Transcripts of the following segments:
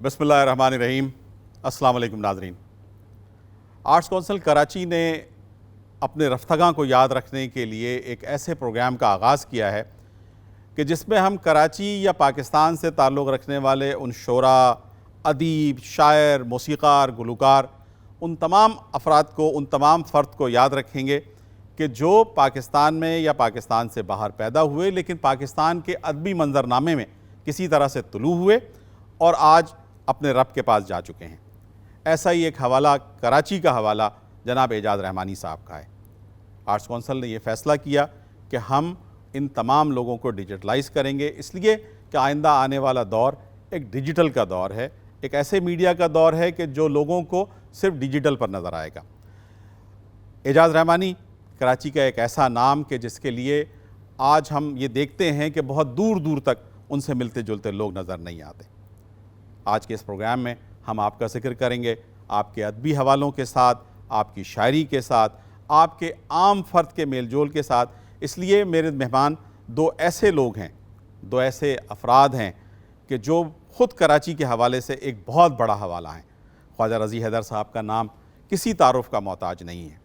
بسم اللہ الرحمن الرحیم۔ السلام علیکم ناظرین۔ آرٹس کونسل کراچی نے اپنے رفتگاں کو یاد رکھنے کے لیے ایک ایسے پروگرام کا آغاز کیا ہے کہ جس میں ہم کراچی یا پاکستان سے تعلق رکھنے والے ان شعراء، ادیب، شاعر، موسیقار، گلوکار، ان تمام افراد کو، ان تمام فرد کو یاد رکھیں گے کہ جو پاکستان میں یا پاکستان سے باہر پیدا ہوئے لیکن پاکستان کے ادبی منظرنامے میں کسی طرح سے طلوع ہوئے اور آج اپنے رب کے پاس جا چکے ہیں۔ ایسا ہی ایک حوالہ کراچی کا حوالہ جناب اعجاز رحمانی صاحب کا ہے۔ آرٹس کونسل نے یہ فیصلہ کیا کہ ہم ان تمام لوگوں کو ڈیجیٹلائز کریں گے، اس لیے کہ آئندہ آنے والا دور ایک ڈیجیٹل کا دور ہے، ایک ایسے میڈیا کا دور ہے کہ جو لوگوں کو صرف ڈیجیٹل پر نظر آئے گا۔ اعجاز رحمانی کراچی کا ایک ایسا نام کہ جس کے لیے آج ہم یہ دیکھتے ہیں کہ بہت دور دور تک ان سے ملتے جلتے لوگ نظر نہیں آتے۔ آج کے اس پروگرام میں ہم آپ کا ذکر کریں گے آپ کے ادبی حوالوں کے ساتھ، آپ کی شاعری کے ساتھ، آپ کے عام فرد کے میل جول کے ساتھ۔ اس لیے میرے مہمان دو ایسے لوگ ہیں، دو ایسے افراد ہیں کہ جو خود کراچی کے حوالے سے ایک بہت بڑا حوالہ ہیں۔ خواجہ رضی حیدر صاحب کا نام کسی تعارف کا محتاج نہیں ہے۔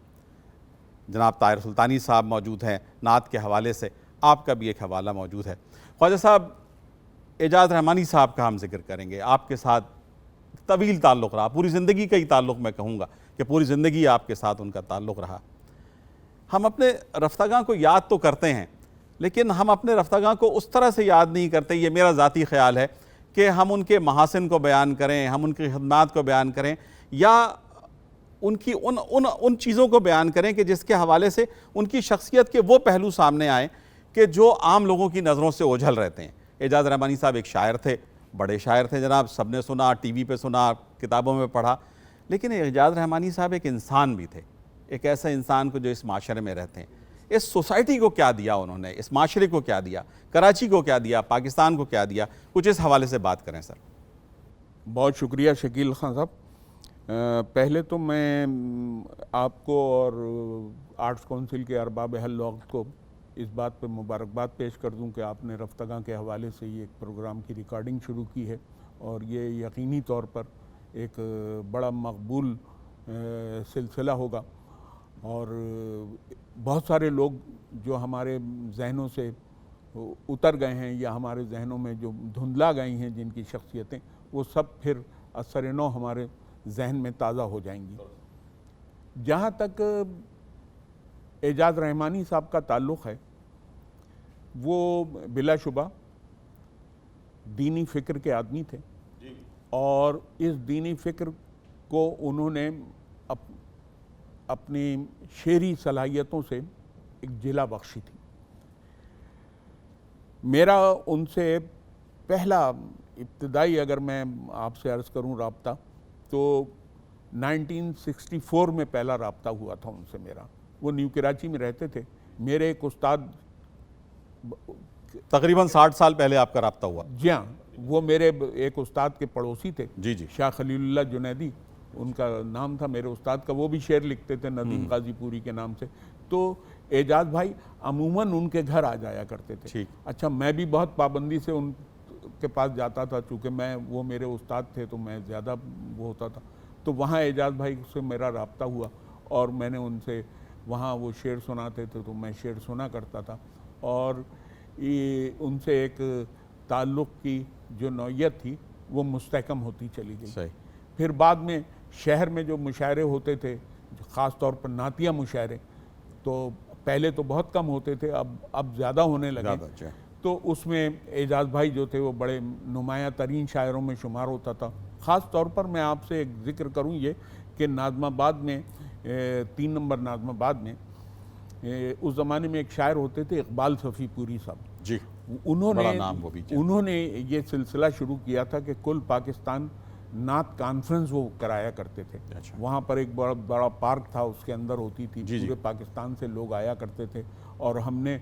جناب طاہر سلطانی صاحب موجود ہیں، نعت کے حوالے سے آپ کا بھی ایک حوالہ موجود ہے۔ خواجہ صاحب، اعجاز رحمانی صاحب کا ہم ذکر کریں گے۔ آپ کے ساتھ طویل تعلق رہا، پوری زندگی کا ہی تعلق، میں کہوں گا کہ پوری زندگی آپ کے ساتھ ان کا تعلق رہا۔ ہم اپنے رفتگاں کو یاد تو کرتے ہیں لیکن ہم اپنے رفتگاں کو اس طرح سے یاد نہیں کرتے، یہ میرا ذاتی خیال ہے، کہ ہم ان کے محاسن کو بیان کریں، ہم ان کی خدمات کو بیان کریں، یا ان کی ان چیزوں کو بیان کریں کہ جس کے حوالے سے ان کی شخصیت کے وہ پہلو سامنے آئیں کہ جو عام لوگوں کی نظروں سے اوجھل رہتے ہیں۔ اعجاز رحمانی صاحب ایک شاعر تھے، بڑے شاعر تھے جناب، سب نے سنا، ٹی وی پہ سنا، کتابوں میں پڑھا، لیکن اعجاز رحمانی صاحب ایک انسان بھی تھے، ایک ایسا انسان کو جو اس معاشرے میں رہتے ہیں۔ اس سوسائٹی کو کیا دیا انہوں نے، اس معاشرے کو کیا دیا، کراچی کو کیا دیا، پاکستان کو کیا دیا، کچھ اس حوالے سے بات کریں سر۔ بہت شکریہ شکیل خان صاحب۔ پہلے تو میں آپ کو اور آرٹس کونسل کے ارباب حل وقت کو اس بات پہ مبارکباد پیش کر دوں کہ آپ نے رفتگاں کے حوالے سے یہ ایک پروگرام کی ریکارڈنگ شروع کی ہے، اور یہ یقینی طور پر ایک بڑا مقبول سلسلہ ہوگا، اور بہت سارے لوگ جو ہمارے ذہنوں سے اتر گئے ہیں یا ہمارے ذہنوں میں جو دھندلا گئی ہیں جن کی شخصیتیں، وہ سب پھر اثر نو ہمارے ذہن میں تازہ ہو جائیں گی۔ جہاں تک اعجاز رحمانی صاحب کا تعلق ہے، وہ بلا شبہ دینی فکر کے آدمی تھے، اور اس دینی فکر کو انہوں نے اپنی شعری صلاحیتوں سے ایک جلا بخشی تھی۔ میرا ان سے پہلا ابتدائی، اگر میں آپ سے عرض کروں، رابطہ تو 1964 میں پہلا رابطہ ہوا تھا ان سے میرا۔ وہ نیو کراچی میں رہتے تھے۔ میرے ایک استاد، تقریباً 60 سال پہلے آپ کا رابطہ ہوا؟ جی ہاں، وہ میرے ایک استاد کے پڑوسی تھے، جی جی، شاہ خلیل اللہ جنیدی ان کا نام تھا میرے استاد کا۔ وہ بھی شعر لکھتے تھے ندیم غازی پوری کے نام سے۔ تو اعجاز بھائی عموماً ان کے گھر آ جایا کرتے تھے۔ اچھا، میں بھی بہت پابندی سے ان کے پاس جاتا تھا، چونکہ وہ میرے استاد تھے تو میں زیادہ وہ ہوتا تھا۔ تو وہاں اعجاز بھائی سے میرا رابطہ ہوا، اور میں نے ان سے وہاں وہ شعر سناتے تھے تو میں شعر سنا کرتا تھا، اور ان سے ایک تعلق کی جو نوعیت تھی وہ مستحکم ہوتی چلی گئی۔ پھر بعد میں شہر میں جو مشاعرے ہوتے تھے، خاص طور پر نعتیہ مشاعرے، تو پہلے تو بہت کم ہوتے تھے، اب زیادہ ہونے لگے۔ تو اس میں اعجاز بھائی جو تھے وہ بڑے نمایاں ترین شاعروں میں شمار ہوتا تھا۔ خاص طور پر میں آپ سے ایک ذکر کروں یہ کہ ناظم آباد میں 3 نمبر ناظم آباد میں اس زمانے میں ایک شاعر ہوتے تھے اقبال صفی پوری صاحب جی، انہوں نے یہ سلسلہ شروع کیا تھا کہ کل پاکستان نعت کانفرنس وہ کرایا کرتے تھے۔ وہاں پر ایک بڑا پارک تھا، اس کے اندر ہوتی تھی، پورے پاکستان سے لوگ آیا کرتے تھے، اور ہم نے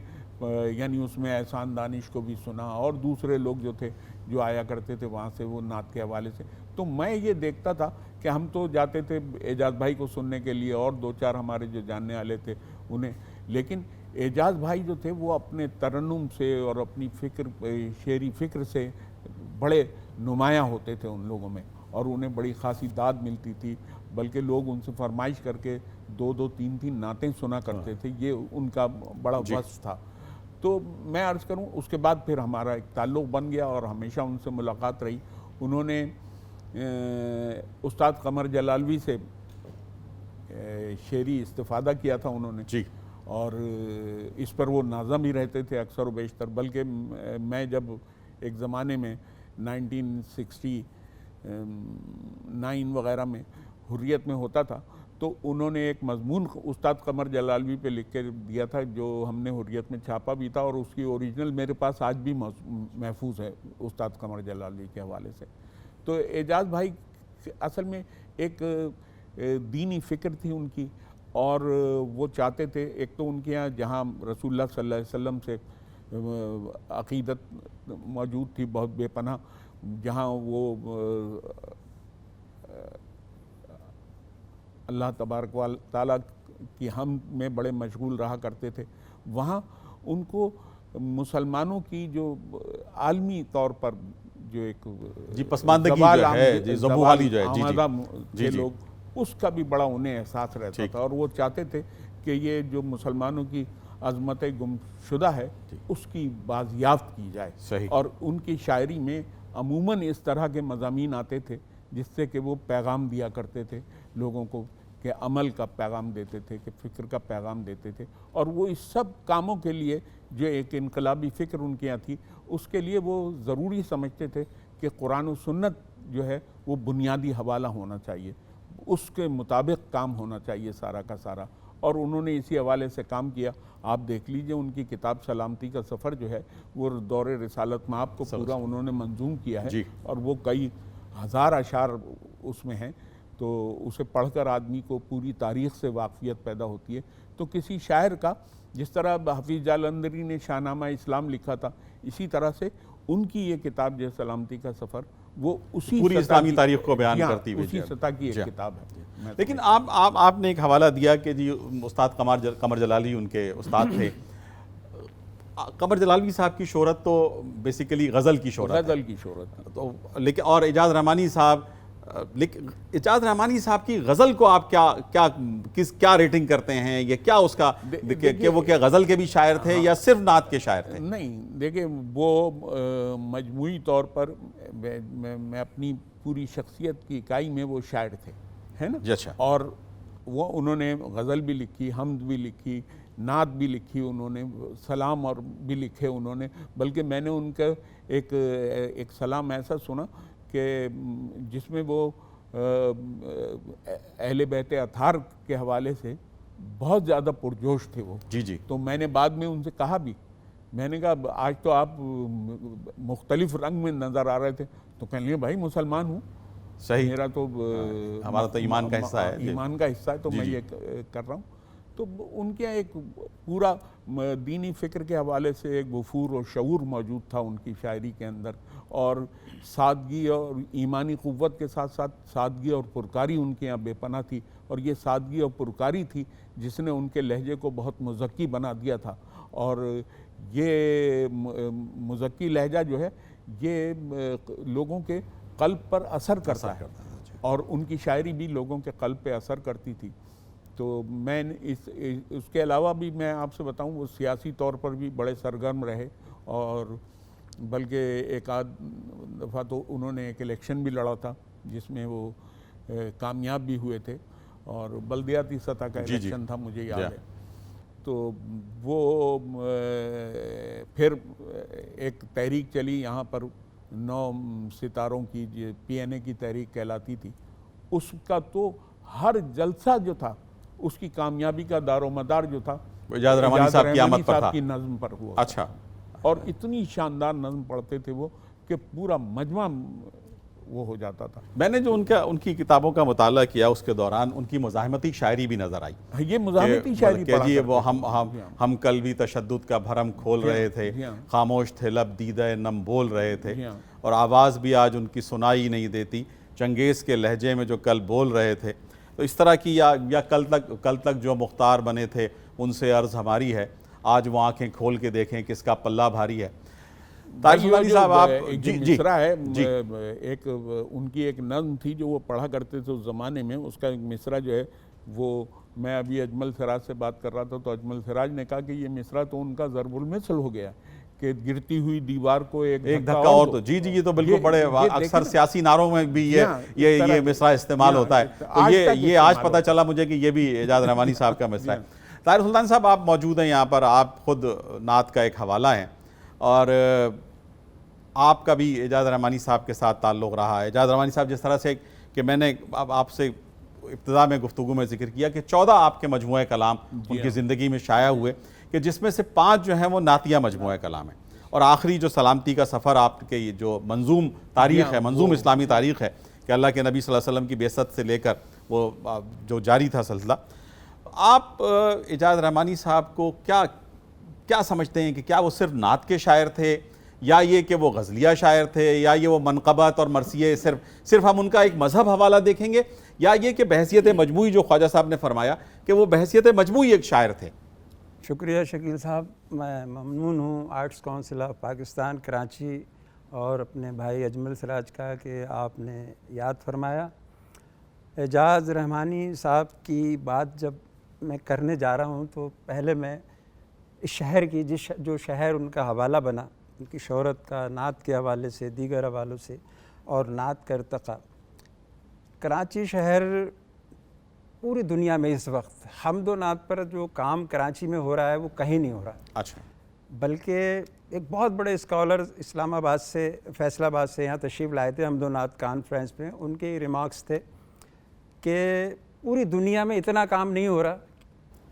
یعنی اس میں احسان دانش کو بھی سنا، اور دوسرے لوگ جو تھے جو آیا کرتے تھے وہاں سے وہ نعت کے حوالے سے۔ تو میں یہ دیکھتا تھا کہ ہم تو جاتے تھے اعجاز بھائی کو سننے کے لیے، اور 2-4 ہمارے جو جاننے والے تھے انہیں، لیکن اعجاز بھائی جو تھے وہ اپنے ترنم سے اور اپنی شعری فکر سے بڑے نمایاں ہوتے تھے ان لوگوں میں، اور انہیں بڑی خاصی داد ملتی تھی، بلکہ لوگ ان سے فرمائش کر کے 2-2 3-3 نعتیں سنا کرتے تھے، یہ ان کا بڑا وصف تھا۔ تو میں عرض کروں اس کے بعد پھر ہمارا ایک تعلق بن گیا اور ہمیشہ ان سے ملاقات رہی۔ انہوں نے استاد قمر جلالوی سے شعری استفادہ کیا تھا انہوں نے، جی، اور اس پر وہ ناظم ہی رہتے تھے اکثر و بیشتر، بلکہ میں جب ایک زمانے میں 1969 وغیرہ میں حریت میں ہوتا تھا تو انہوں نے ایک مضمون استاد قمر جلالوی پہ لکھ کے دیا تھا جو ہم نے حریت میں چھاپا بھی تھا، اور اس کی اوریجنل میرے پاس آج بھی محفوظ ہے استاد قمر جلالوی کے حوالے سے۔ تو اعجاز بھائی اصل میں ایک دینی فکر تھی ان کی، اور وہ چاہتے تھے ایک تو ان کے یہاں جہاں رسول اللہ صلی اللہ علیہ وسلم سے عقیدت موجود تھی بہت بے پناہ، جہاں وہ اللہ تبارک و تعالیٰ کی حمد میں بڑے مشغول رہا کرتے تھے، وہاں ان کو مسلمانوں کی جو عالمی طور پر جو ایک پسماندگی جو ہے، زبوالی جو ہے، جی لوگ، اس کا بھی بڑا انہیں احساس رہتا تھا، اور وہ چاہتے تھے کہ یہ جو مسلمانوں کی عظمت گم شدہ ہے اس کی بازیافت کی جائے، اور ان کی شاعری میں عموماً اس طرح کے مضامین آتے تھے جس سے کہ وہ پیغام دیا کرتے تھے لوگوں کو، کہ عمل کا پیغام دیتے تھے، کہ فکر کا پیغام دیتے تھے، اور وہ اس سب کاموں کے لیے جو ایک انقلابی فکر ان کے یہاں تھی اس کے لیے وہ ضروری سمجھتے تھے کہ قرآن و سنت جو ہے وہ بنیادی حوالہ ہونا چاہیے، اس کے مطابق کام ہونا چاہیے سارا کا سارا، اور انہوں نے اسی حوالے سے کام کیا۔ آپ دیکھ لیجئے ان کی کتاب سلامتی کا سفر جو ہے وہ دور رسالت مآب کو پورا انہوں نے منظوم کیا ہے، اور وہ کئی ہزار اشعار اس میں ہیں، تو اسے پڑھ کر آدمی کو پوری تاریخ سے واقفیت پیدا ہوتی ہے۔ تو کسی شاعر کا جس طرح حفیظ جالندھری نے شاہ نامہ اسلام لکھا تھا، اسی طرح سے ان کی یہ کتاب جو سلامتی کا سفر وہ اسی پوری اسلامی تاریخ کو بیان کرتی ہوئی اسی سطح کی ایک کتاب ہے۔ لیکن آپ نے ایک حوالہ دیا کہ جی استاد قمر جلالی ان کے استاد تھے۔ قمر جلالوی صاحب کی شہرت تو بیسیکلی غزل کی شہرت تو، لیکن اور اعجاز رحمانی صاحب کی غزل کو آپ کیا ریٹنگ کرتے ہیں، یہ کیا اس کا کہ وہ کیا غزل کے بھی شاعر تھے یا صرف نعت کے شاعر تھے؟ نہیں، دیکھیں وہ مجموعی طور پر میں اپنی پوری شخصیت کی اکائی میں وہ شاعر تھے، ہے نا، اور وہ انہوں نے غزل بھی لکھی، حمد بھی لکھی، نعت بھی لکھی، انہوں نے سلام اور بھی لکھے انہوں نے، بلکہ میں نے ان کا ایک سلام ایسا سنا کہ جس میں وہ اہل بیت اطہار کے حوالے سے بہت زیادہ پرجوش تھے وہ، تو میں نے بعد میں ان سے کہا بھی، میں نے کہا آج تو آپ مختلف رنگ میں نظر آ رہے تھے، تو کہنے لگے بھائی مسلمان ہوں، میرا تو ہمارا تو ایمان کا حصہ ہے، ایمان کا حصہ ہے، تو میں یہ کر رہا ہوں۔ تو ان کے ایک پورا دینی فکر کے حوالے سے ایک وفور اور شعور موجود تھا ان کی شاعری کے اندر، اور سادگی اور ایمانی قوت کے ساتھ ساتھ سادگی اور پرکاری ان کے یہاں بے پناہ تھی، اور یہ سادگی اور پرکاری تھی جس نے ان کے لہجے کو بہت مزکی بنا دیا تھا، اور یہ مزکی لہجہ جو ہے یہ لوگوں کے قلب پر اثر کرتا ہے، اور ان کی شاعری بھی لوگوں کے قلب پہ اثر کرتی تھی۔ تو میں اس کے علاوہ بھی میں آپ سے بتاؤں وہ سیاسی طور پر بھی بڑے سرگرم رہے، اور بلکہ ایک آدھ دفعہ تو انہوں نے ایک الیکشن بھی لڑا تھا جس میں وہ کامیاب بھی ہوئے تھے، اور بلدیاتی سطح کا الیکشن تھا مجھے یاد ہے۔ تو وہ پھر ایک تحریک چلی یہاں پر 9 ستاروں کی، PNA کی تحریک کہلاتی تھی، اس کا تو ہر جلسہ جو تھا اس کی کامیابی کا دار و مدار جو تھا اعجاز رحمانی صاحب کی آمد پر تھا، کی نظم پر ہوا۔ اچھا، اور اتنی شاندار نظم پڑھتے تھے وہ کہ پورا مجمع وہ ہو جاتا تھا۔ میں نے جو ان کی کتابوں کا مطالعہ کیا اس کے دوران ان کی مزاحمتی شاعری بھی نظر آئی، یہ مزاحمتی شاعری کہ جی وہ ہم کل بھی تشدد کا بھرم کھول رہے تھے، خاموش تھے لب دیدہ نم بول رہے تھے، اور آواز بھی آج ان کی سنائی نہیں دیتی، چنگیز کے لہجے میں جو کل بول رہے تھے۔ تو اس طرح کی یا کل تک جو مختار بنے تھے ان سے عرض ہماری ہے، آج وہ آنکھیں کھول کے دیکھیں کس کا پلہ بھاری ہے۔ طاہر سلطانی صاحب آپ ایک جو مصرع ہے، ایک ان کی ایک نظم تھی جو وہ پڑھا کرتے تھے اس زمانے میں، اس کا ایک مصرع جو ہے وہ، میں ابھی اجمل سراج سے بات کر رہا تھا تو اجمل سراج نے کہا کہ یہ مصرع تو ان کا ضرب المثل ہو گیا کہ گرتی ہوئی دیوار کو ایک دھکا اور تو جی یہ تو بالکل بڑے اکثر سیاسی نعروں میں بھی یہ مصرع استعمال ہوتا ہے، تو یہ آج پتہ چلا مجھے کہ یہ بھی اعجاز رحمانی صاحب کا مصرع ہے۔ طاہر سلطانی صاحب آپ موجود ہیں یہاں پر، آپ خود نعت کا ایک حوالہ ہیں اور آپ کا بھی اعجاز رحمانی صاحب کے ساتھ تعلق رہا ہے۔ اعجاز رحمانی صاحب جس طرح سے کہ میں نے آپ سے ابتدا میں گفتگو میں ذکر کیا کہ 14 آپ کے مجموعہ کلام ان کی زندگی میں شائع ہوئے کہ جس میں سے 5 جو ہیں وہ نعتیہ مجموعہ کلام ہیں، اور آخری جو سلامتی کا سفر آپ کے جو منظوم تاریخ ہے، منظوم اسلامی تاریخ ہے کہ اللہ کے نبی صلی اللہ علیہ وسلم کی بعثت سے لے کر وہ جو جاری تھا سلسلہ، آپ اعجاز رحمانی صاحب کو کیا سمجھتے ہیں کہ کیا وہ صرف نعت کے شاعر تھے، یا یہ کہ وہ غزلیہ شاعر تھے، یا یہ وہ منقبت اور مرثیے صرف ہم ان کا ایک مذہب حوالہ دیکھیں گے، یا یہ کہ بحیثیت مجموعی جو خواجہ صاحب نے فرمایا کہ وہ بحیثیت مجموعی ایک شاعر تھے؟ شکریہ شکیل صاحب، میں ممنون ہوں arts council of Pakistan Karachi اور اپنے بھائی اجمل سراج کا کہ آپ نے یاد فرمایا۔ اعجاز رحمانی صاحب کی بات جب میں کرنے جا رہا ہوں تو پہلے میں اس شہر کی جو شہر ان کا حوالہ بنا، ان کی شہرت کا نعت کے حوالے سے، دیگر حوالوں سے، اور نعت کا ارتقاء، کراچی شہر پوری دنیا میں اس وقت حمد و نعت پر جو کام کراچی میں ہو رہا ہے وہ کہیں نہیں ہو رہا، اچھا، بلکہ ایک بہت بڑے اسکالر اسلام آباد سے، فیصل آباد سے یہاں تشریف لائے تھے حمد و نعت کانفرنس میں، ان کے ریمارکس تھے کہ پوری دنیا میں اتنا کام نہیں ہو رہا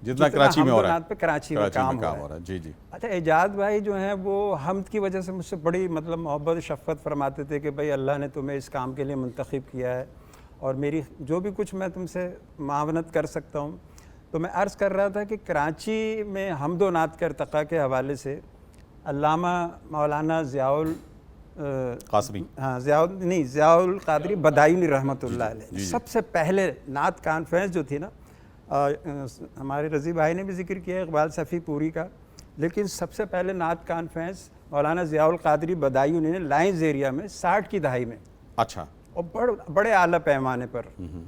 جتنا کراچی میں ہو رہا ہے، پہ کراچی میں کام ہو رہا ہے۔ جی جی۔ اچھا، اعجاز بھائی جو ہیں وہ حمد کی وجہ سے مجھ سے بڑی محبت شفقت فرماتے تھے کہ بھائی اللہ نے تمہیں اس کام کے لیے منتخب کیا ہے اور میری جو بھی کچھ میں تم سے معاونت کر سکتا ہوں۔ تو میں عرض کر رہا تھا کہ کراچی میں حمد و نعت کے ارتقاء کے حوالے سے علامہ مولانا ضیاء القادری بدایونی رحمۃ اللہ علیہ سب سے پہلے نعت کانفرنس جو تھی نا، ہمارے رضی بھائی نے بھی ذکر کیا اقبال صفی پوری کا، لیکن سب سے پہلے نعت کانفرنس مولانا ضیاء القادری بدایونی نے لائنز ایریا میں 60 کی دہائی میں، اچھا، اور بڑے اعلیٰ پیمانے پر،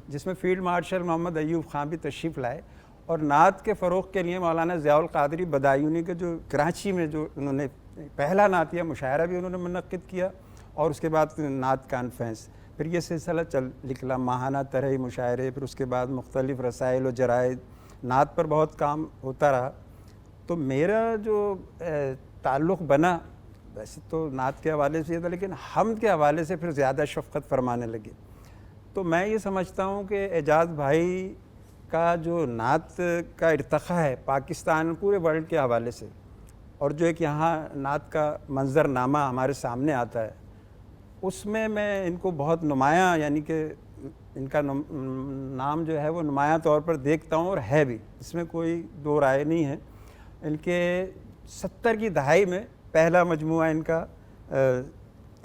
جس میں فیلڈ مارشل محمد ایوب خان بھی تشریف لائے، اور نعت کے فروغ کے لیے مولانا ضیاء القادری بدایونی کے جو کراچی میں جو انہوں نے پہلا نعتیہ مشاعرہ بھی انہوں نے منعقد کیا، اور اس کے بعد نعت کانفرنس، پھر یہ سلسلہ نکلا ماہانہ طرحی مشاعرے، پھر اس کے بعد مختلف رسائل و جرائد، نعت پر بہت کام ہوتا رہا۔ تو میرا جو تعلق بنا ویسے تو نعت کے حوالے سے تھا، لیکن حمد کے حوالے سے پھر زیادہ شفقت فرمانے لگے۔ تو میں یہ سمجھتا ہوں کہ اعجاز بھائی کا جو نعت کا ارتقاء ہے پاکستان پورے ورلڈ کے حوالے سے، اور جو ایک یہاں نعت کا منظر نامہ ہمارے سامنے آتا ہے، اس میں ان کو بہت نمایاں، یعنی کہ ان کا نام جو ہے وہ نمایاں طور پر دیکھتا ہوں، اور ہے بھی، اس میں کوئی دو رائے نہیں ہے۔ ان کے 70 کی دہائی میں پہلا مجموعہ ان کا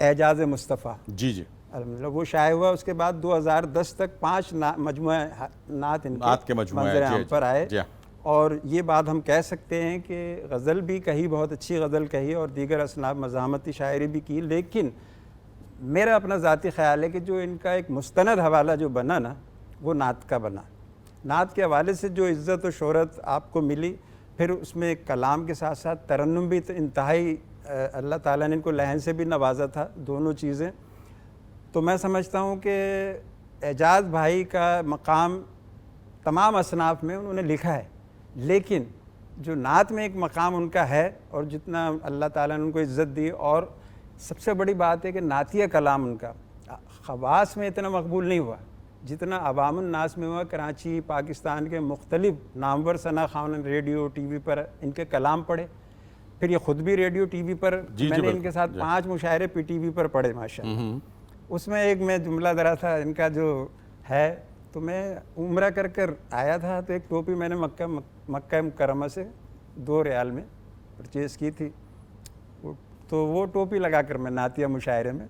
اعجاز مصطفیٰ، جی جی، وہ شائع ہوا، اس کے بعد 2010 تک 5 مجموعہ نعت ان کے منظر عام پر آئے، اور یہ بات ہم کہہ سکتے ہیں کہ غزل بھی کہی، بہت اچھی غزل کہی، اور دیگر اصناف مزاحمتی شاعری بھی کی، لیکن میرا اپنا ذاتی خیال ہے کہ جو ان کا ایک مستند حوالہ جو بنا نا، وہ نعت کا بنا۔ نعت کے حوالے سے جو عزت و شہرت آپ کو ملی، پھر اس میں کلام کے ساتھ ساتھ ترنم بھی انتہائی، اللہ تعالیٰ نے ان کو لحن سے بھی نوازا تھا، دونوں چیزیں۔ تو میں سمجھتا ہوں کہ اعجاز بھائی کا مقام تمام اصناف میں انہوں نے لکھا ہے، لیکن جو نعت میں ایک مقام ان کا ہے، اور جتنا اللہ تعالیٰ نے ان کو عزت دی، اور سب سے بڑی بات ہے کہ نعتیہ کلام ان کا خواص میں اتنا مقبول نہیں ہوا جتنا عوام الناس میں ہوا۔ کراچی، پاکستان کے مختلف نامور ثنا خوان ریڈیو ٹی وی پر ان کے کلام پڑھے، پھر یہ خود بھی ریڈیو ٹی وی پر، میں نے ان کے ساتھ 5 مشاعرے پی ٹی وی پر پڑھے ماشاءاللہ۔ اس میں ایک میں جملہ ذرا تھا ان کا جو ہے، تو میں عمرہ کر آیا تھا، تو ایک ٹوپی میں نے مکہ مکرمہ سے 2 ریال میں پرچیز کی تھی، تو وہ ٹوپی لگا کر میں نعتیہ مشاعرے میں،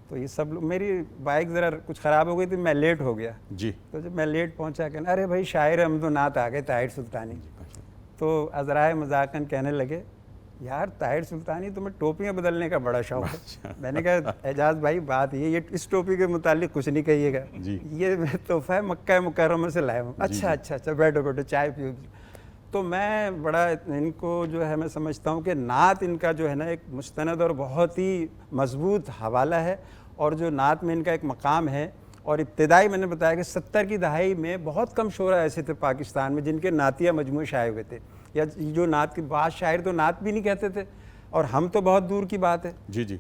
تو یہ سب لوگ، میری بائک ذرا کچھ خراب ہو گئی تھی، میں لیٹ ہو گیا جی، تو جب میں لیٹ پہنچا کہ ارے بھائی شاعر حمد و نعت آ گئے طاہر سلطانی، تو عذرائے مذاقاً کہنے لگے یار طاہر سلطانی تمہیں ٹوپیاں بدلنے کا بڑا شوق ہے. میں نے کہا اعجاز بھائی بات یہ اس ٹوپی کے متعلق کچھ نہیں کہیے گا, یہ تحفہ مکہ مکرمہ سے لایا ہوں. اچھا بیٹھو چائے پیو. تو میں بڑا ان کو جو ہے میں سمجھتا ہوں کہ نعت ان کا جو ہے نا ایک مستند اور بہت ہی مضبوط حوالہ ہے, اور جو نعت میں ان کا ایک مقام ہے. اور ابتدائی میں نے بتایا کہ 70 کی دہائی میں بہت کم شعراء ایسے تھے پاکستان میں جن کے نعتیہ مجموعے شائع ہوئے تھے, یا جو نعت کے بعض شاعر تو نعت بھی نہیں کہتے تھے, اور ہم تو بہت دور کی بات ہے.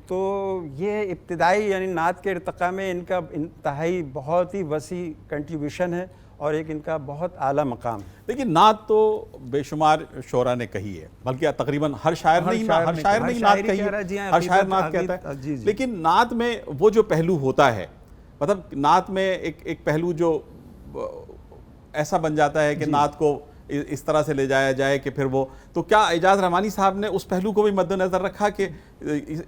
تو یہ ابتدائی یعنی نعت کے ارتقاء میں ان کا انتہائی بہت ہی وسیع کنٹریبیوشن ہے, اور ایک ان کا بہت اعلیٰ مقام. لیکن نعت تو بے شمار شعراء نے کہی ہے, بلکہ تقریباً ہر شاعر نہیں نعت کہی ہے, ہر شاعر نعت کہتا ہے. لیکن نعت میں وہ جو پہلو ہوتا ہے, مطلب نعت میں ایک پہلو جو ایسا بن جاتا ہے کہ نعت کو اس طرح سے لے جایا جائے کہ پھر وہ, تو کیا اعجاز رحمانی صاحب نے اس پہلو کو بھی مد نظر رکھا کہ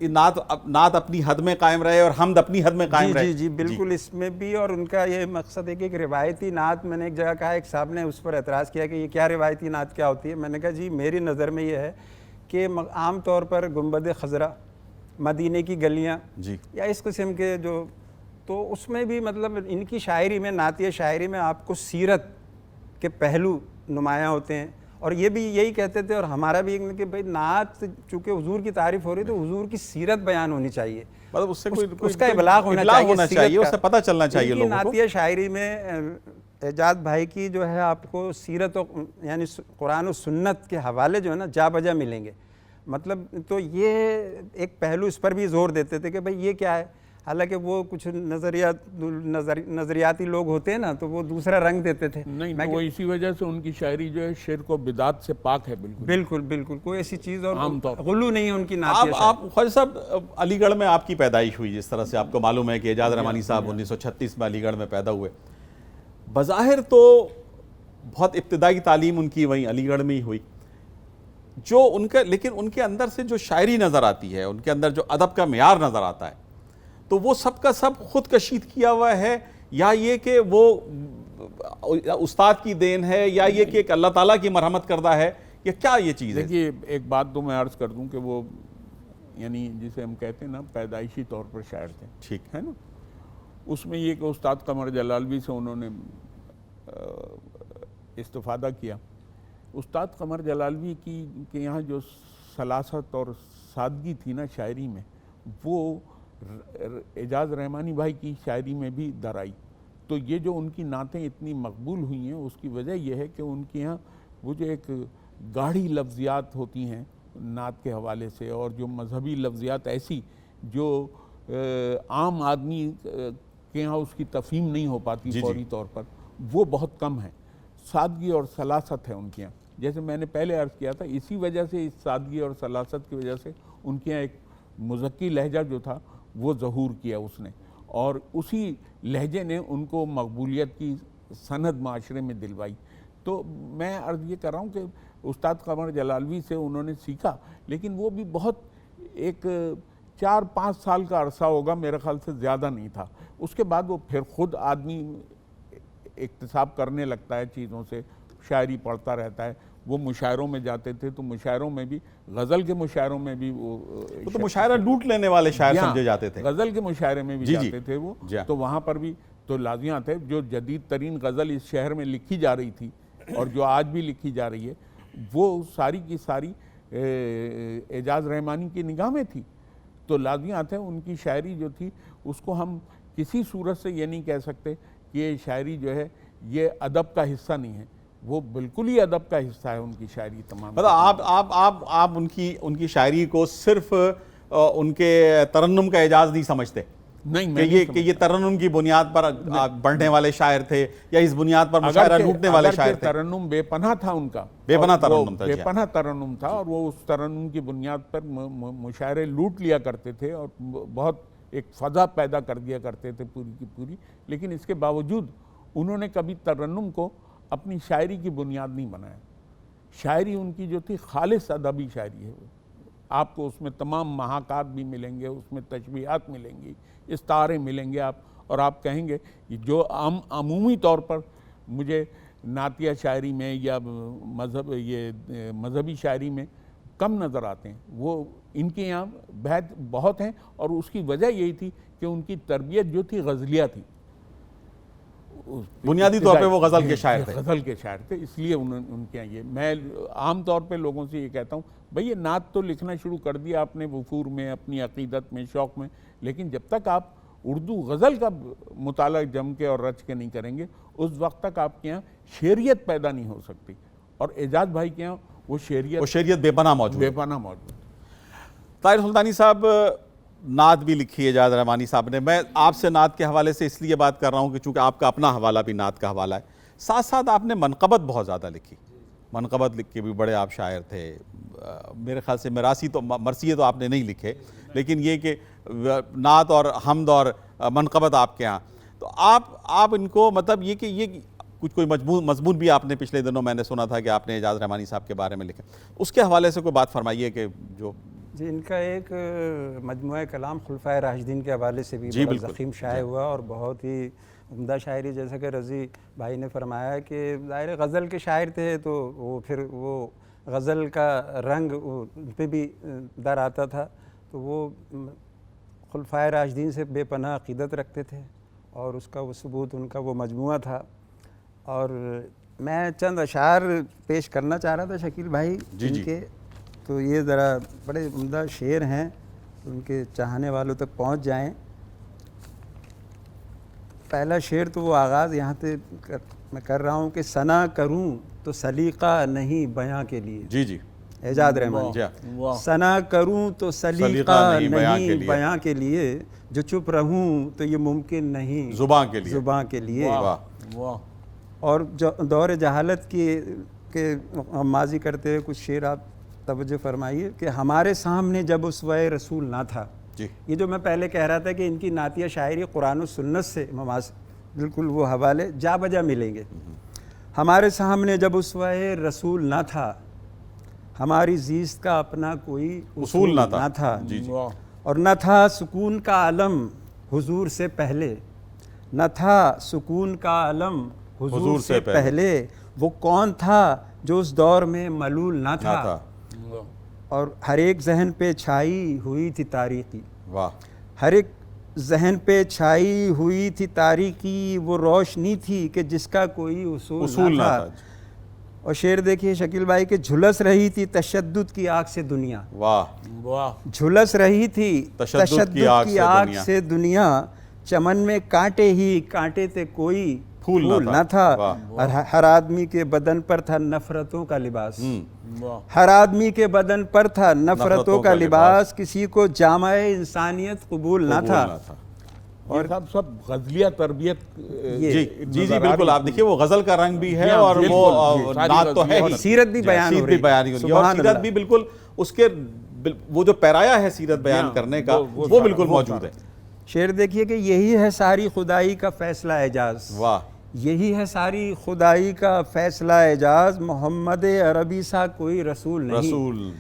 نعت اپنی حد میں قائم رہے اور حمد اپنی حد میں قائم رہے؟ جی بالکل, اس میں بھی. اور ان کا یہ مقصد ہے کہ ایک روایتی نعت, میں نے ایک جگہ کہا, ایک صاحب نے اس پر اعتراض کیا کہ یہ کیا روایتی نعت کیا ہوتی ہے. میں نے کہا جی میری نظر میں یہ ہے کہ عام طور پر گنبد خضرا, مدینے کی گلیاں, یا اس قسم کے جو, تو اس میں بھی مطلب ان کی شاعری میں, نعتیہ شاعری میں آپ کو سیرت کے پہلو نمایاں ہوتے ہیں. اور یہ بھی یہی کہتے تھے, اور ہمارا بھی کہ بھئی نعت چونکہ حضور کی تعریف ہو رہی تو حضور کی سیرت بیان ہونی چاہیے, مطلب اس کا ابلاغ ہونا چاہیے, اس سے پتہ چلنا چاہیے لوگوں کو. نعتیہ شاعری میں اعجاز بھائی کی جو ہے آپ کو سیرت و یعنی قرآن و سنت کے حوالے جو ہے نا جا بجا ملیں گے. مطلب تو یہ ایک پہلو اس پر بھی زور دیتے تھے کہ بھئی یہ کیا ہے, حالانکہ وہ کچھ نظریاتی لوگ ہوتے ہیں نا تو وہ دوسرا رنگ دیتے تھے. نہیں, وہ اسی وجہ سے ان کی شاعری جو ہے شرک و بدعت سے پاک ہے. بالکل کوئی ایسی چیز اور غلو نہیں ہے ان کی نعتیہ. آپ خواجہ صاحب علی گڑھ میں آپ کی پیدائش ہوئی, جس طرح سے آپ کو معلوم ہے کہ اعجاز رحمانی صاحب 1936 میں علی گڑھ میں پیدا ہوئے. بظاہر تو بہت ابتدائی تعلیم ان کی وہیں علی گڑھ میں ہی ہوئی, جو ان کا, لیکن ان کے اندر سے جو شاعری نظر آتی ہے, ان کے اندر جو ادب کا معیار نظر آتا ہے, تو وہ سب کا سب خود کشید کیا ہوا ہے, یا یہ کہ وہ استاد کی دین ہے, یا یہ کہ ایک اللہ تعالیٰ کی مرحمت کردہ ہے, یا کیا یہ چیز ہے؟ دیکھیے ایک بات تو میں عرض کر دوں کہ وہ یعنی جسے ہم کہتے ہیں نا پیدائشی طور پر شاعر تھے, ٹھیک ہے نا. اس میں یہ کہ استاد قمر جلالوی سے انہوں نے استفادہ کیا. استاد قمر جلالوی کی کے یہاں جو سلاست اور سادگی تھی نا شاعری میں, وہ اعجاز رحمانی بھائی کی شاعری میں بھی در آئی. تو یہ جو ان کی نعتیں اتنی مقبول ہوئی ہیں اس کی وجہ یہ ہے کہ ان کے یہاں وہ جو ایک گاڑھی لفظیات ہوتی ہیں نعت کے حوالے سے, اور جو مذہبی لفظیات ایسی جو عام آدمی کے یہاں اس کی تفہیم نہیں ہو پاتی فوری طور پر, وہ بہت کم ہیں. سادگی اور سلاست ہے ان کے یہاں. جیسے میں نے پہلے عرض کیا تھا, اسی وجہ سے, اس سادگی اور سلاست کی وجہ سے ان کے یہاں ایک مزکی لہجہ جو تھا وہ ظہور کیا اس نے, اور اسی لہجے نے ان کو مقبولیت کی سند معاشرے میں دلوائی. تو میں عرض یہ کر رہا ہوں کہ استاد قمر جلالوی سے انہوں نے سیکھا, لیکن وہ بھی بہت ایک 4-5 سال کا عرصہ ہوگا میرے خیال سے, زیادہ نہیں تھا. اس کے بعد وہ پھر خود آدمی اکتساب کرنے لگتا ہے چیزوں سے, شاعری پڑھتا رہتا ہے. وہ مشاعروں میں جاتے تھے تو مشاعروں میں بھی, غزل کے مشاعروں میں بھی وہ تو مشاعرہ لوٹ لینے والے شاعر سمجھے جاتے تھے. غزل کے مشاعرے میں بھی جاتے تھے وہ, تو وہاں پر بھی تو لازمیاں تھے. جو جدید ترین غزل اس شہر میں لکھی جا رہی تھی اور جو آج بھی لکھی جا رہی ہے, وہ ساری کی ساری اعجاز رحمانی کی نگاہ میں تھی. تو لازمیات ہے ان کی شاعری جو تھی اس کو ہم کسی صورت سے یہ نہیں کہہ سکتے کہ یہ شاعری جو ہے یہ ادب کا حصہ نہیں ہے. وہ بالکل ہی ادب کا حصہ ہے ان کی شاعری تمام. مطلب آپ ان کی شاعری کو صرف ان کے ترنم کا اعجاز نہیں سمجھتے؟ نہیں, کہ یہ ترنم کی بنیاد پر بڑھنے والے شاعر تھے, یا اس بنیاد پر مشاعرہ لوٹنے والے شاعر تھے؟ ترنم بے پناہ تھا ان کا, بے پناہ ترنم تھا, بے پناہ ترنم تھا, اور وہ اس ترنم کی بنیاد پر مشاعرے لوٹ لیا کرتے تھے اور بہت ایک فضا پیدا کر دیا کرتے تھے پوری کی پوری. لیکن اس کے باوجود انہوں نے کبھی ترنم کو اپنی شاعری کی بنیاد نہیں بنایا. شاعری ان کی جو تھی خالص ادبی شاعری ہے. آپ کو اس میں تمام محاکات بھی ملیں گے, اس میں تشبیہات ملیں گی, استعارے ملیں گے, اور آپ کہیں گے جو عمومی طور پر مجھے نعتیہ شاعری میں یا مذہبی شاعری میں کم نظر آتے ہیں. وہ ان کے یہاں بیت بہت ہیں اور اس کی وجہ یہی تھی کہ ان کی تربیت جو تھی غزلیہ تھی. بنیادی طور پہ وہ غزل کے شاعر تھے. غزل کے شاعر تھے, اس لیے ان کے یہ میں عام طور پہ لوگوں سے یہ کہتا ہوں بھئی یہ نعت تو لکھنا شروع کر دیا آپ نے وفور میں, اپنی عقیدت میں, شوق میں, لیکن جب تک آپ اردو غزل کا مطالعہ جم کے اور رچ کے نہیں کریں گے اس وقت تک آپ کے یہاں شعریت پیدا نہیں ہو سکتی. اور اعجاز بھائی کے یہاں وہ شعریت بے پناہ موجود. طاہر سلطانی صاحب, نعت بھی لکھی ہے اعجاز رحمانی صاحب نے. میں آپ سے نعت کے حوالے سے اس لیے بات کر رہا ہوں کہ چونکہ آپ کا اپنا حوالہ بھی نعت کا حوالہ ہے, ساتھ ساتھ آپ نے منقبت بہت زیادہ لکھی. منقبت لکھ کے بھی بڑے آپ شاعر تھے. میرے خیال سے مرثیے تو آپ نے نہیں لکھے, لیکن یہ کہ نعت اور حمد اور منقبت آپ کے ہاں. تو آپ ان کو مطلب یہ کہ یہ کوئی مضمون بھی آپ نے پچھلے دنوں میں نے سنا تھا کہ آپ نے اعجاز رحمانی صاحب کے بارے میں لکھا, اس کے حوالے سے کوئی بات فرمائیے کہ جو جی ان کا ایک مجموعہ کلام خلفائے راشدین کے حوالے سے بھی بہت ضخیم شائع ہوا اور بہت ہی عمدہ شاعری, جیسا کہ رضی بھائی نے فرمایا کہ ظاہر غزل کے شاعر تھے تو وہ پھر وہ غزل کا رنگ ان پہ بھی در آتا تھا, تو وہ خلفائے راشدین سے بے پناہ عقیدت رکھتے تھے اور اس کا وہ ثبوت ان کا وہ مجموعہ تھا. اور میں چند اشعار پیش کرنا چاہ رہا تھا شکیل بھائی ان کے, تو یہ ذرا بڑے عمدہ شعر ہیں, ان کے چاہنے والوں تک پہنچ جائیں. پہلا شعر تو وہ آغاز یہاں سے میں کر رہا ہوں کہ ثنا کروں تو سلیقہ نہیں بیاں کے لیے. جی اعجاز رحمانی. ثنا کروں تو سلیقہ نہیں بیاں کے لیے, جو چپ رہوں تو یہ ممکن نہیں زباں کے لیے. اور دور جہالت کے ماضی کرتے ہوئے کچھ شعر آپ توجہ فرمائیے کہ ہمارے سامنے جب اسوہ رسول نہ تھا. یہ جو میں پہلے کہہ رہا تھا کہ ان کی نعتیہ شاعری قرآن و سنت سے بالکل وہ حوالے جا بجا ملیں گے. ہمارے سامنے جب اسوہ رسول نہ تھا, ہماری زیست کا اپنا کوئی اصول نہ تھا, اور نہ تھا سکون کا علم حضور سے پہلے, نہ تھا سکون کا علم حضور سے پہلے. وہ کون تھا جو اس دور میں ملول نہ تھا, اور ہر ایک ذہن پہ چھائی ہوئی تھی تاریکی. ہر ایک ذہن پہ چھائی ہوئی تھی تاریکی, وہ روشنی تھی کہ جس کا کوئی اصول نہ تھا. اور شعر دیکھیے شکیل بھائی کہ جھلس رہی تھی تشدد کی آگ سے دنیا. جھلس رہی تھی تشدد کی آگ سے دنیا, چمن میں کانٹے ہی کانٹے تھے کوئی پھول نہ تھا. ہر آدمی کے بدن پر تھا نفرتوں کا لباس. ہر آدمی کے بدن پر تھا نفرتوں کا لباس, کسی کو جامع انسانیت قبول نہ تھا. اور سب غزلیہ تربیت. جی بالکل, آپ دیکھیے وہ غزل کا رنگ بھی ہے اور وہ نعت تو ہے, سیرت بھی بیان ہو رہی ہے, اور سیرت بھی بالکل اس کے وہ جو پیرایا ہے سیرت بیان کرنے کا وہ بالکل موجود ہے. شعر دیکھیے کہ یہی ہے ساری خدائی کا فیصلہ اعجاز. یہی ہے ساری خدائی کا فیصلہ اعجاز, محمد عربی سا کوئی رسول نہیں.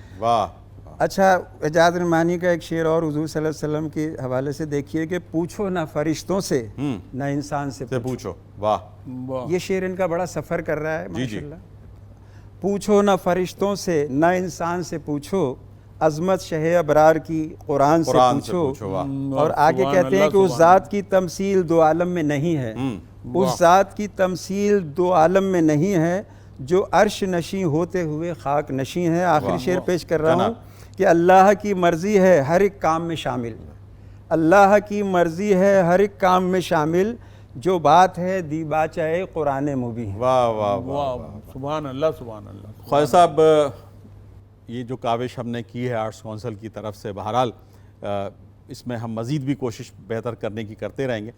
اچھا, اعجاز رحمانی کا ایک شعر اور حضور صلی اللہ علیہ وسلم کے حوالے سے دیکھیے کہ پوچھو نہ فرشتوں سے نہ انسان سے پوچھو. یہ شعر ان کا بڑا سفر کر رہا ہے ماشاءاللہ. پوچھو نہ فرشتوں سے نہ انسان سے پوچھو, عظمت شہ ابرار کی قرآن سے پوچھو. اور آگے کہتے ہیں کہ اس ذات کی تمثیل دو عالم میں نہیں ہے, اس ذات کی تمثیل دو عالم میں نہیں ہے, جو عرش نشیں ہوتے ہوئے خاک نشیں ہے. آخری شعر پیش کر رہا ہوں کہ اللہ کی مرضی ہے ہر ایک کام میں شامل. اللہ کی مرضی ہے ہر ایک کام میں شامل, جو بات ہے دیباچہ قرآن مبین. سبحان اللہ سبحان اللہ. خواجہ صاحب, یہ جو کاوش ہم نے کی ہے آرٹس کونسل کی طرف سے, بہرحال اس میں ہم مزید بھی کوشش بہتر کرنے کی کرتے رہیں گے.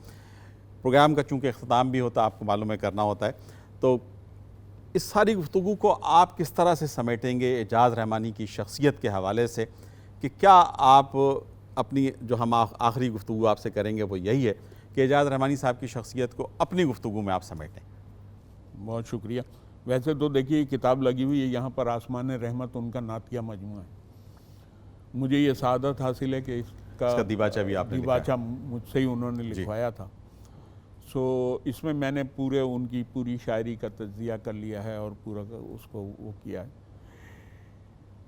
پروگرام کا چونکہ اختتام بھی ہوتا ہے, آپ کو معلوم ہے کرنا ہوتا ہے, تو اس ساری گفتگو کو آپ کس طرح سے سمیٹیں گے اعجاز رحمانی کی شخصیت کے حوالے سے, کہ کیا آپ اپنی جو ہم آخری گفتگو آپ سے کریں گے وہ یہی ہے کہ اعجاز رحمانی صاحب کی شخصیت کو اپنی گفتگو میں آپ سمیٹیں. بہت شکریہ. ویسے تو دیکھیے یہ کتاب لگی ہوئی ہے یہاں پر, آسمان رحمت ان کا نعتیہ مجموعہ ہے. مجھے یہ سعادت حاصل ہے کہ اس کا دیباچہ بھی آپ نے دیباچہ مجھ سے ہی انہوں نے لکھوایا تھا. سو اس میں میں نے ان کی پوری شاعری کا تجزیہ کر لیا ہے اور پورا اس کو وہ کیا ہے.